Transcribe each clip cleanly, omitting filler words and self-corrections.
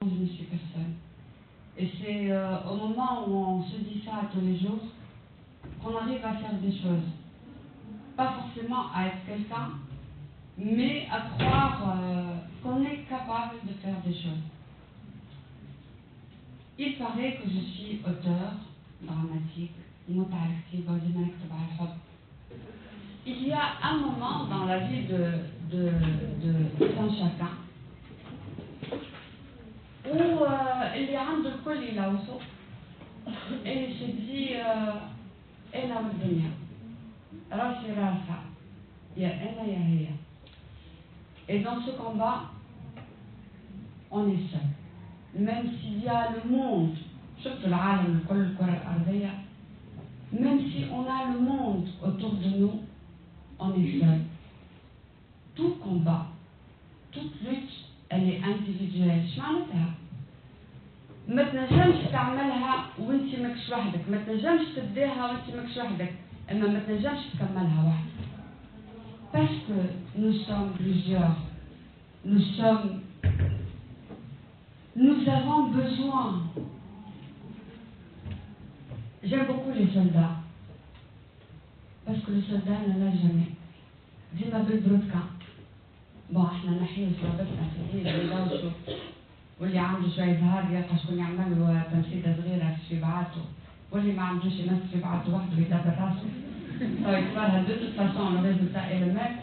Je ne suis personne. Et c'est au moment où on se dit ça tous les jours qu'on arrive à faire des choses. Pas forcément à être quelqu'un, mais à croire qu'on est capable de faire des choses. Il paraît que je suis auteur dramatique. Il y a un moment dans la vie de tout un chacun où il y a un de كل يلوثه et il se dit أنا والدنيا راسي راسها يا أنا يا هي. Et dans ce combat, on est seul. Même s'il y a le monde, شفت العالم كل الكرة الأرضية, même si on a le monde autour de nous, on est seul. Tout combat, toute lutte, elle est individuelle. شو معناتها؟ ما تنجمش تعملها وانت ماكش وحدك، ما تنجمش تبداها وانت ماكش وحدك، اما ما تنجمش تكملها وحدك. Parce que nous sommes plusieurs, nous avons besoin. J'aime beaucoup les soldats, parce que le soldat ne l'a jamais. ديما بالبرودكا. بون احنا نحيو صوابتنا في الليل ونلوشوا، واللي عنده شوية زهر يلقى شكون يعمل له تنشيطة صغيرة في شبعاته، واللي ما عندوش يمس شبعاته وحده يدبر راسه. يكبرها de toute façon le résultat est le même.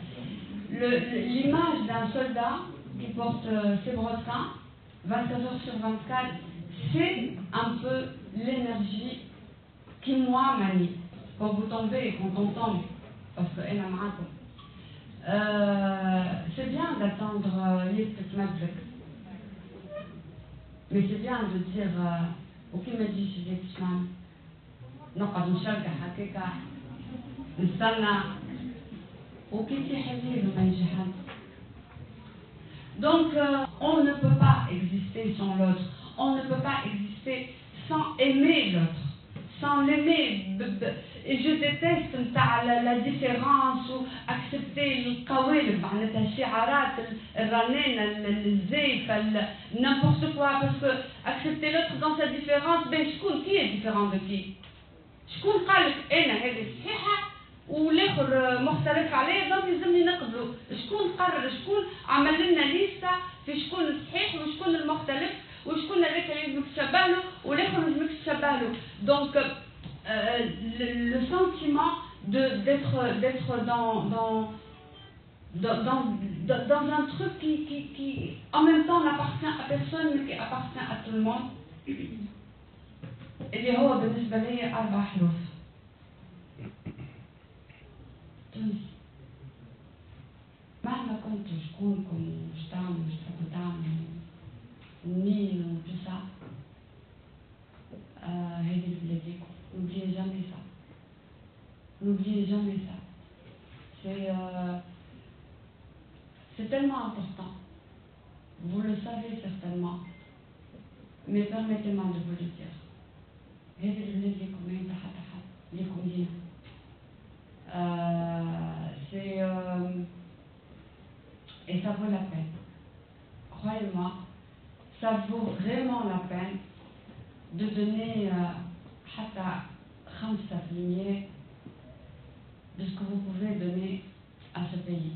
L'image d'un soldat qui porte ses brodequins 24 heures sur 24, c'est un peu l'énergie qui moi m'anime. Quand vous tombez et quand on tombe, parce que elle m'a c'est bien d'attendre l'esprit magique. Mais c'est bien de dire وكي ما تجيش جيت شمال نقعد نشركح هكاكا نستنى وكي تيح الليل وما يجي حد. Donc on ne peut pas exister sans l'autre, on ne peut pas exister sans aimer l'autre, sans l'aimer. Et je déteste la différence ou accepter القوالب معناتها الشعارات الرنانة الزيف n'importe quoi, parce que accepter l'autre dans sa différence, ben شكون qui est différent de qui؟ شكون قالك أنا هذه صحيحة والاخر مختلف عليه دونك يلزمني نقبله؟ شكون قرر؟ شكون عمل لنا ليستا في شكون الصحيح وشكون المختلف وشكون هذاك اللي لازمك تشبه له والاخر ما لازمكش تشبه له؟ دونك le sentiment d'être dans un truc qui en même temps n'appartient à personne mais qui appartient à tout le monde. اللي هو بالنسبة لي 4 حروف. تونس. مهما كنت شكونكم وش تعملوا وش تحبوا تعملوا ومنين وتو سا، هذه البلاد ليكم. N'oubliez jamais ça. N'oubliez jamais ça. C'est tellement important. Vous le savez certainement. Mais permettez-moi de vous le dire. هذه البلاد ليكم ما ينتحى تحت ليكم لينا. Et ça vaut la peine. Croyez-moi, ça vaut vraiment la peine de donner حتى 5% de ce que vous pouvez donner à ce pays.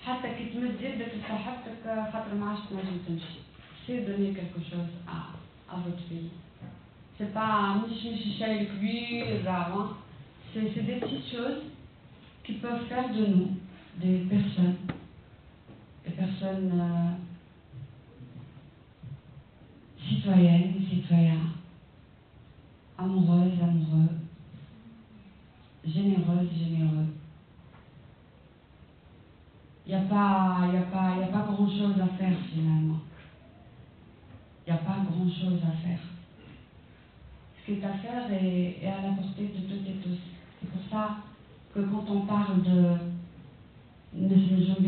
حتى كي تمد يدك لصاحبتك خاطر ما عادش تنجم تمشي. C'est donner quelque chose à votre pays. C'est pas مش شيء كبير راه. C'est des petites choses qui peuvent faire de nous des personnes citoyennes et citoyens, amoureuses, amoureux, généreuses, généreux. Il n'y a pas grand-chose à faire finalement. Il n'y a pas grand-chose à faire. Ce qui est à faire est à la portée de toutes et tous. C'est pour ça que quand on parle de Nujum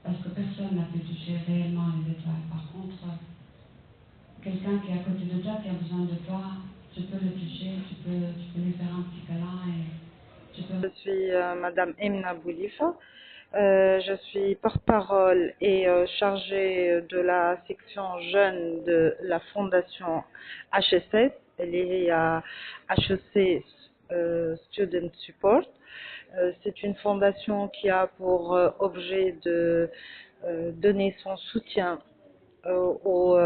parce que personne n'a pu toucher réellement les étoiles. Par contre, quelqu'un qui est à côté de toi, qui a besoin de toi, tu peux le toucher, tu peux lui faire un petit câlin et tu peux... Je suis Madame Emna Boulifa. Je suis porte-parole et chargée de la section jeunes de la fondation HSS, elle est à HEC Student Support. C'est une fondation qui a pour objet de donner son soutien aux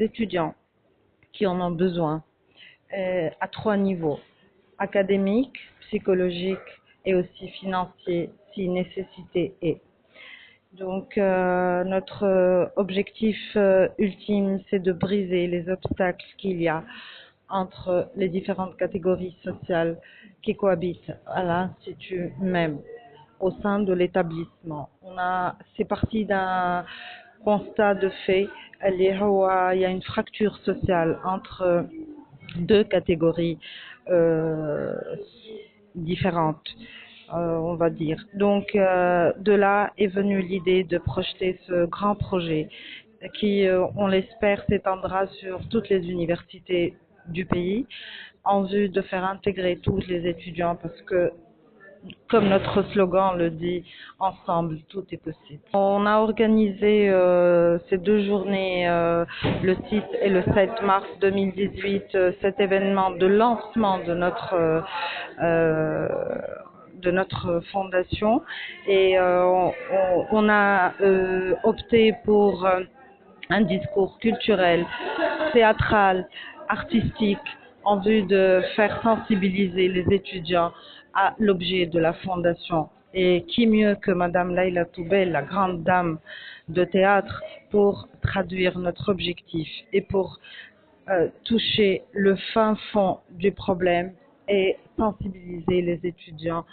étudiants qui en ont besoin à 3 niveaux, académique, psychologique et aussi financier si nécessité est. Donc notre objectif ultime, c'est de briser les obstacles qu'il y a entre les différentes catégories sociales qui cohabitent à l'Institut même, au sein de l'établissement. C'est parti d'un constat de fait, il y a une fracture sociale entre deux catégories différentes, on va dire. Donc, de là est venue l'idée de projeter ce grand projet qui, on l'espère, s'étendra sur toutes les universités du pays en vue de faire intégrer tous les étudiants parce que, comme notre slogan le dit, ensemble, tout est possible. On a organisé ces 2 journées, le 6 et le 7 mars 2018, cet événement de lancement de notre fondation et on a opté pour un discours culturel, théâtral, artistique, en vue de faire sensibiliser les étudiants à l'objet de la fondation. Et qui mieux que Madame Laila Toubel, la grande dame de théâtre, pour traduire notre objectif et pour toucher le fin fond du problème et sensibiliser les étudiants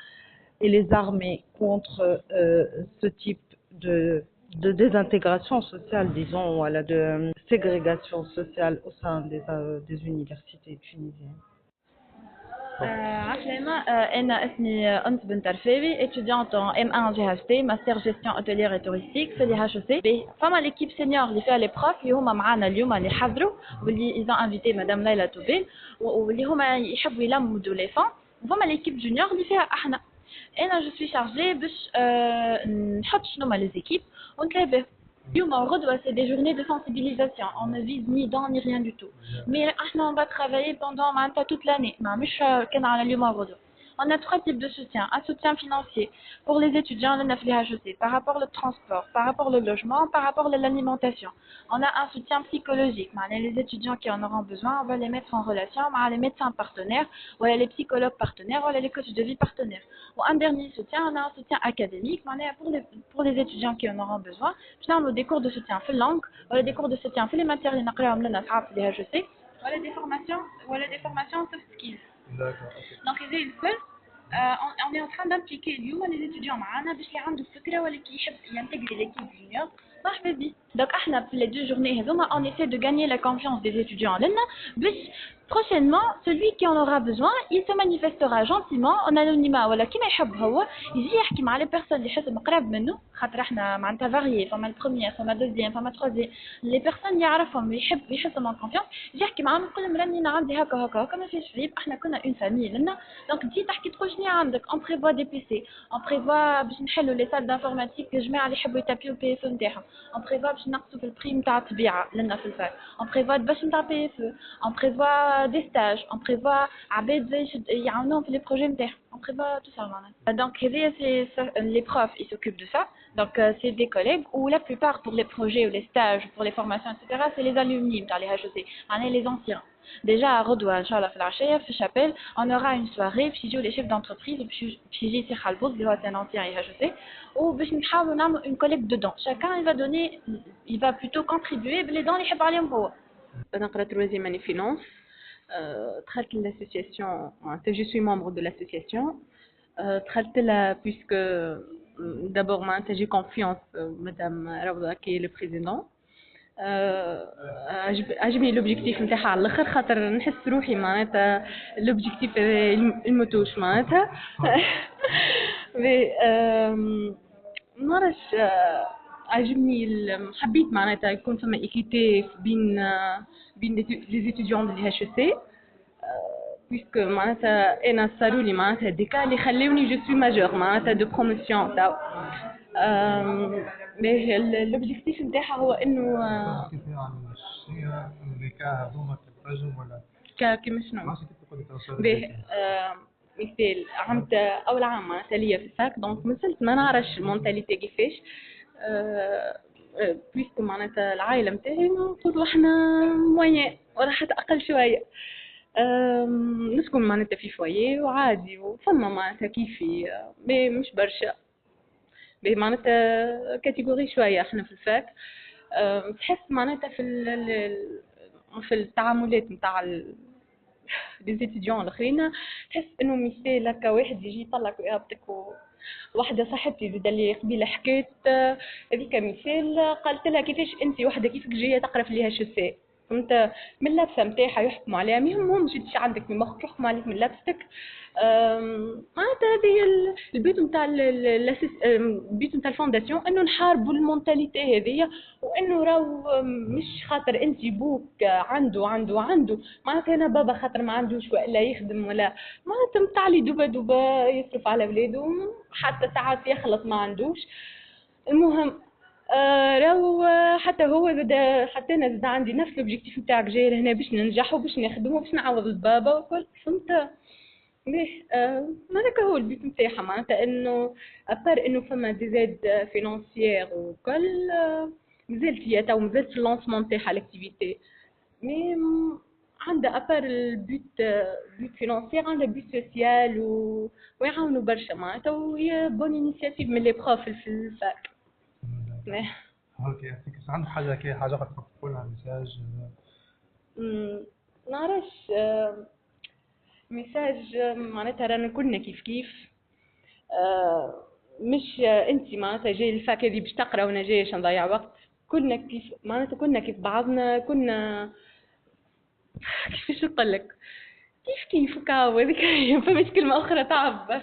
et les armer contre ce type de désintégration sociale, disons, voilà, de ségrégation sociale au sein des universités tunisiennes. عسلامة. أنا اسمي أنس بنت رفاوي étudiante en M1 GHT master gestion hôtelière et touristique في ال HEC. فما l'équipe senior اللي فيها les profs اللي هما معانا اليوم اللي حضروا واللي ils ont invité madame ليلى توبيل واللي هما يحبوا يلمدوا les fonds. وفما l'équipe junior اللي فيها احنا. أنا je suis chargée باش نحط شنو هما les équipes ونتابع. اليوم غدوة c'est des journées de sensibilisation, on ne vise ni dans ni rien du tout. Mais on va travailler pendant toute l'année. مش كان على اليوم غدوة. On a 3 types de soutien. Un soutien financier pour les étudiants de l'HEC, par rapport au transport, par rapport au logement, par rapport à l'alimentation. On a un soutien psychologique. Les étudiants qui en auront besoin, on va les mettre en relation avec les médecins partenaires, ou les psychologues partenaires, ou les coachs de vie partenaires. Ou un dernier soutien, on a un soutien académique pour les étudiants qui en auront besoin. On a des cours de soutien في langue, ou des cours de soutien في les matières اللي نقراهم لنا صحاب في l'HEC, ou des formations soft skills. Donc, on est en train d'impliquer les étudiants معنا باش اللي عنده فكره ولا كي يحب ينتجر l'équipe junior مرحبا بيه. Donc احنا في les 2 journées هذوما on essaie de gagner la confiance des étudiants لنا باش prochainement celui qui en aura besoin il se manifestera gentiment en anonymat ولا كيما يحب هو يجي يحكي مع les personnes اللي يحس مقرب منه خاطر احنا معناتها فاريي فما البروميير فما الدوزيام فما التروزيام les personnes يعرفهم يحسهم en confiance يجي يحكي معاهم يقول لهم راني عندي هكا ما فيش عيب احنا كنا une famille لنا دونك تجي تحكي تقول شنو عندك on prévoit des PC on prévoit باش نحلوا les salles d'informatique الجماعه اللي يحبوا يتابيو البي اف نتاعهم on prévoit باش نقصوا في البريم نتاع الطبيعه لنا في الفار on prévoit باش نتاع بي اف on prévoit des stages on prévoit عباد يعاونوهم في les projets نتاعهم on prévoit tout ça معناتها donc les profs ils s'occupent de ça donc c'est des collègues ou la plupart pour les projets ou les stages pour les formations etc c'est les alumni dans les HEC les anciens. Déjà à Rodoua, Inch'Allah, في Chapelle, on aura une soirée puis les chefs d'entreprise puis j'ai Cheikh Albouz, c'est un ancien IHEC, ou باش نحاولوا نعمل une collecte de dons. Chacun il va plutôt contribuer les dons اللي يحب عليهم هو. أنا قرأت troisième année finance. دخلت l'association, je suis membre de l'association. دخلت là puisque d'abord j'ai confiance madame Rawda qui est le président. عجبني l'objectif نتاعها على الاخر خاطر نحس روحي معناتها l'objectif الموتوش معناتها نعرفش عجبني حبيت معناتها يكون فما ايكيتي بين les étudiants de l'HEC puisque معناتها انا صاروا لي معناتها ديكا اللي خلوني جو سوي ماجور معناتها دو بروموسيون تاع الاوبجيكتيف نتاعها هو انه كيف عن الشيء النكاح هذوما تترجم ولا كيما شنو ماشي كيف تقولي توصل به مثال عملت اول عام معناتها ليا في الفاك دونك مازلت ما نعرفش المونتاليتي كيفاش بويسكو معناتها العائله نتاعي نقولوا احنا موين ولا حتى اقل شويه نسكن معناتها في فويه وعادي وفما معناتها كيفي مش برشا معناتها كاتيجوري شويه احنا في الفاك تحس معناتها في التعاملات نتاع لي زيتيديون الاخرين تحس انه مثال هكا واحد يجي يطلق ويهبطك واحدة صاحبتي زيد اللي قبيله حكيت هذيك مثال قالت لها كيفاش انت وحده كيفك جايه تقرا في ليها شوسي فهمت من اللبسه نتاعها يحكموا عليها مهم جيتش عندك من مخك يحكموا عليك من لبستك معناتها هذه البيت نتاع البيت نتاع الفونداسيون انه نحاربوا المونتاليتي هذه وانه راهو مش خاطر انت بوك عنده معناتها انا بابا خاطر ما عندوش والا يخدم ولا معناتها نتاع لي دوبا يصرف على ولاده حتى ساعات يخلط ما عندوش المهم راهو حتى هو زاد حتى انا زاد عندي نفس الاوبجيكتيف نتاعك جاي لهنا باش ننجح وباش نخدم وباش نعوض البابا وكل فهمت هذاك هو البيت نتاعها معناتها انه ابار انه فما دي زاد فينانسيير وكل مازالت هي تو مازالت في اللونسمون نتاعها لاكتيفيتي مي عندها ابار البيت بيت فينانسيير عندها بيت سوسيال ويعاونوا برشا معناتها وهي بون انيشيتيف من لي بروف في الفاك اوكي يعطيك عندك حاجه كي حاجه تحب تقولها ميساج نعرفش ميساج معناتها رانا كلنا كيف مش انت معناتها جاي الفاك هذه باش تقرا وانا جاي باش نضيع وقت كلنا كيف معناتها كلنا كيف بعضنا كنا كيفاش نقول لك كيف كاو هذيك فماش كلمه اخرى تعبر